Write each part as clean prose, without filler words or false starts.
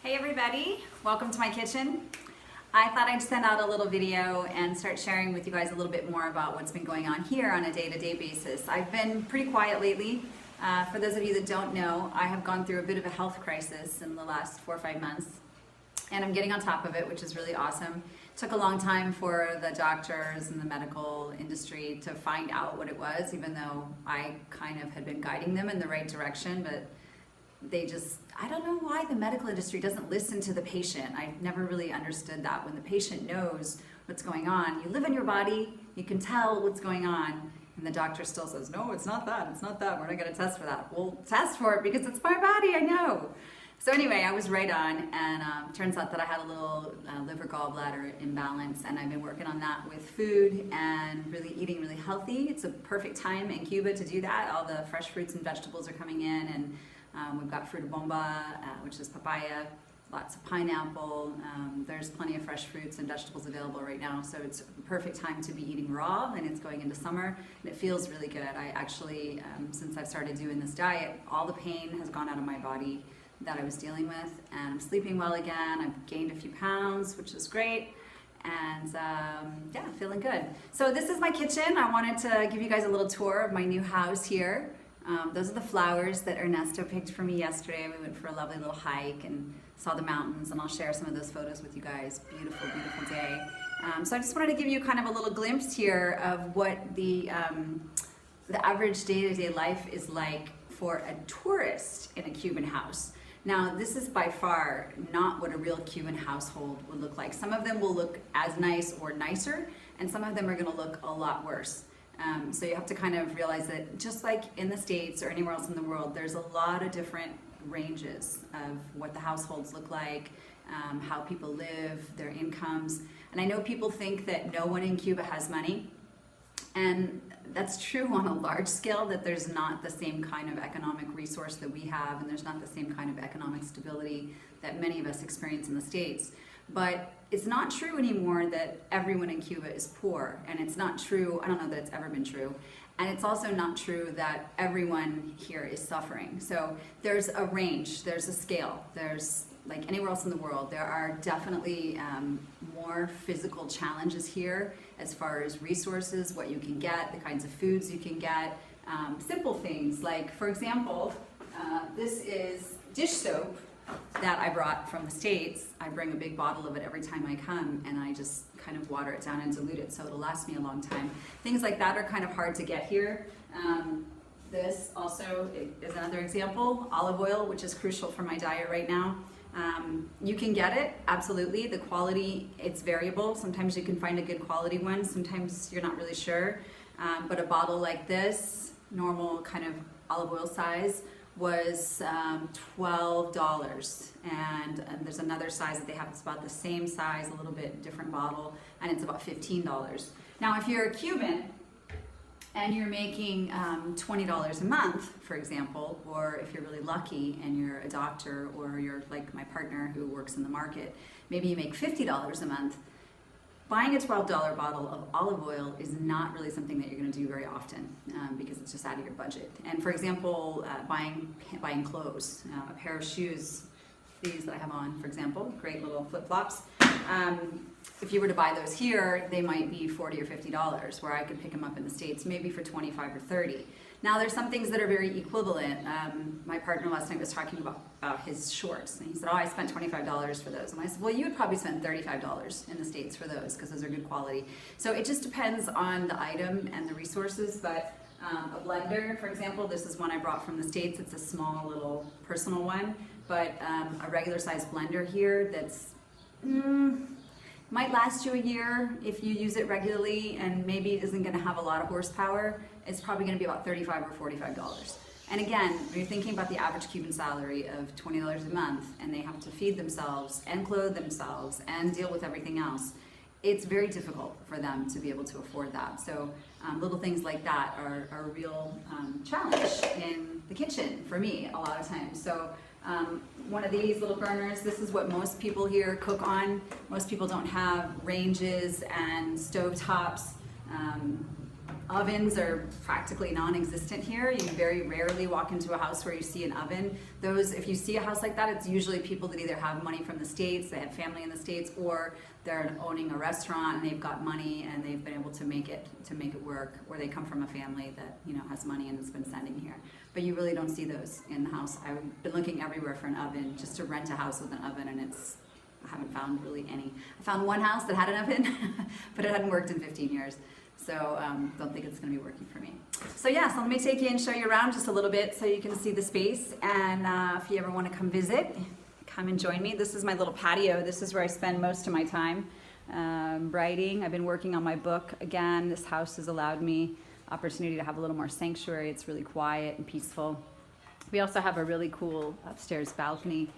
Hey everybody, welcome to my kitchen. I thought I'd send out a little video and start sharing with you guys a little bit more about what's been going on here on a day-to-day basis. I've been pretty quiet lately. For those of you that don't know, I have gone through a bit of a health crisis in the last 4 or 5 months, and I'm getting on top of it, which is really awesome. It took a long time for the doctors and the medical industry to find out what it was, even though I kind of had been guiding them in the right direction, but I don't know why the medical industry doesn't listen to the patient. I've never really understood that. When the patient knows what's going on, you live in your body, you can tell what's going on, and the doctor still says, no, it's not that, we're not gonna test for that. We'll test for it because it's my body, I know. So anyway, I was right on, and turns out that I had a little liver gallbladder imbalance, and I've been working on that with food and really eating really healthy. It's a perfect time in Cuba to do that. All the fresh fruits and vegetables are coming in, and we've got fruta bomba, which is papaya, lots of pineapple. There's plenty of fresh fruits and vegetables available right now, so it's a perfect time to be eating raw, and it's going into summer, and it feels really good. I actually, since I've started doing this diet, all the pain has gone out of my body that I was dealing with, and I'm sleeping well again. I've gained a few pounds, which is great, and yeah, feeling good. So this is my kitchen. I wanted to give you guys a little tour of my new house here. Those are the flowers that Ernesto picked for me yesterday. We went for a lovely little hike and saw the mountains, and I'll share some of those photos with you guys. Beautiful, beautiful day. So I just wanted to give you kind of a little glimpse here of what the average day-to-day life is like for a tourist in a Cuban house. Now, this is by far not what a real Cuban household would look like. Some of them will look as nice or nicer, and some of them are gonna look a lot worse. So you have to kind of realize that just like in the States or anywhere else in the world, there's a lot of different ranges of what the households look like, how people live, their incomes. And I know people think that no one in Cuba has money, and that's true on a large scale, that there's not the same kind of economic resource that we have, and there's not the same kind of economic stability that many of us experience in the States. But it's not true anymore that everyone in Cuba is poor, and it's not true, I don't know that it's ever been true, and it's also not true that everyone here is suffering. So there's a range, there's a scale, there's like anywhere else in the world, there are definitely more physical challenges here as far as resources, what you can get, the kinds of foods you can get, simple things like, for example, this is dish soap that I brought from the States. I bring a big bottle of it every time I come, and I just kind of water it down and dilute it so it'll last me a long time. Things like that are kind of hard to get here. This also is another example, olive oil, which is crucial for my diet right now. You can get it, absolutely. The quality, it's variable. Sometimes you can find a good quality one, sometimes you're not really sure. But a bottle like this, normal kind of olive oil size, was $12, and there's another size that they have. It's about the same size, a little bit different bottle, and it's about $15. Now, if you're a Cuban and you're making $20 a month, for example, or if you're really lucky and you're a doctor, or you're like my partner who works in the market, maybe you make $50 a month. Buying a $12 bottle of olive oil is not really something that you're going to do very often because it's just out of your budget. And for example, buying clothes, a pair of shoes, these that I have on, for example, great little flip-flops. If you were to buy those here, they might be $40 or $50, where I could pick them up in the States maybe for 25 or 30. Now, there's some things that are very equivalent. My partner last night was talking about his shorts, and he said, oh, I spent $25 for those. And I said, well, you would probably spend $35 in the States for those, because those are good quality. So it just depends on the item and the resources, but a blender, for example, this is one I brought from the States. It's a small little personal one, but a regular size blender here that's might last you a year if you use it regularly, and maybe it isn't going to have a lot of horsepower. It's probably going to be about $35 or $45. And again, when you're thinking about the average Cuban salary of $20 a month, and they have to feed themselves and clothe themselves and deal with everything else, it's very difficult for them to be able to afford that. So little things like that are a real challenge in the kitchen for me a lot of times. So one of these little burners, this is what most people here cook on. Most people don't have ranges and stove tops. Ovens are practically non-existent here. You very rarely walk into a house where you see an oven. If you see a house like that, it's usually people that either have money from the States, they have family in the States, or they're owning a restaurant and they've got money and they've been able to make it work, or they come from a family that has money and has been sending here. But you really don't see those in the house. I've been looking everywhere for an oven, just to rent a house with an oven, and I haven't found really any. I found one house that had an oven, but it hadn't worked in 15 years. So don't think it's going to be working for me. So yeah, so let me take you and show you around just a little bit so you can see the space. And if you ever want to come visit, come and join me. This is my little patio. This is where I spend most of my time writing. I've been working on my book again. This house has allowed me opportunity to have a little more sanctuary. It's really quiet and peaceful. We also have a really cool upstairs balcony.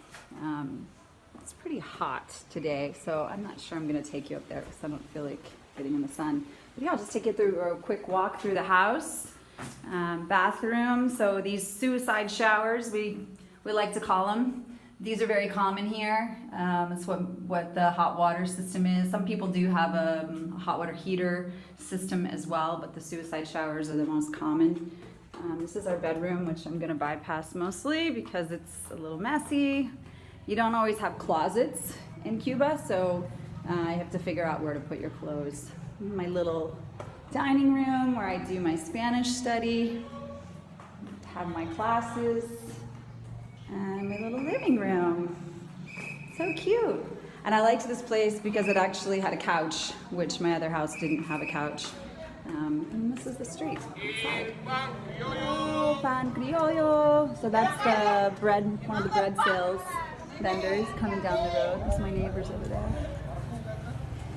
It's pretty hot today, so I'm not sure I'm going to take you up there because I don't feel like getting in the sun. But yeah, I'll just take you through a quick walk through the house. Bathroom, so these suicide showers, we like to call them. These are very common here. It's what the hot water system is. Some people do have a hot water heater system as well, but the suicide showers are the most common. This is our bedroom, which I'm going to bypass mostly because it's a little messy. You don't always have closets in Cuba, so I have to figure out where to put your clothes. My little dining room where I do my Spanish study, have my classes, and my little living room. So cute. And I liked this place because it actually had a couch, which my other house didn't have a couch. And this is the street outside. Oh, pan criollo. So that's the bread, one of the bread sales vendors coming down the road. That's my neighbors over there.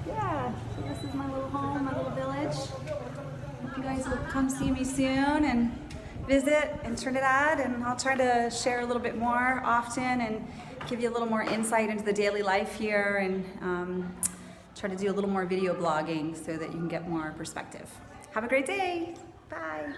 Yeah, so this is my little home, my little village. Hope you guys will come see me soon and visit in Trinidad, and I'll try to share a little bit more often and give you a little more insight into the daily life here, and try to do a little more video blogging so that you can get more perspective. Have a great day. Bye.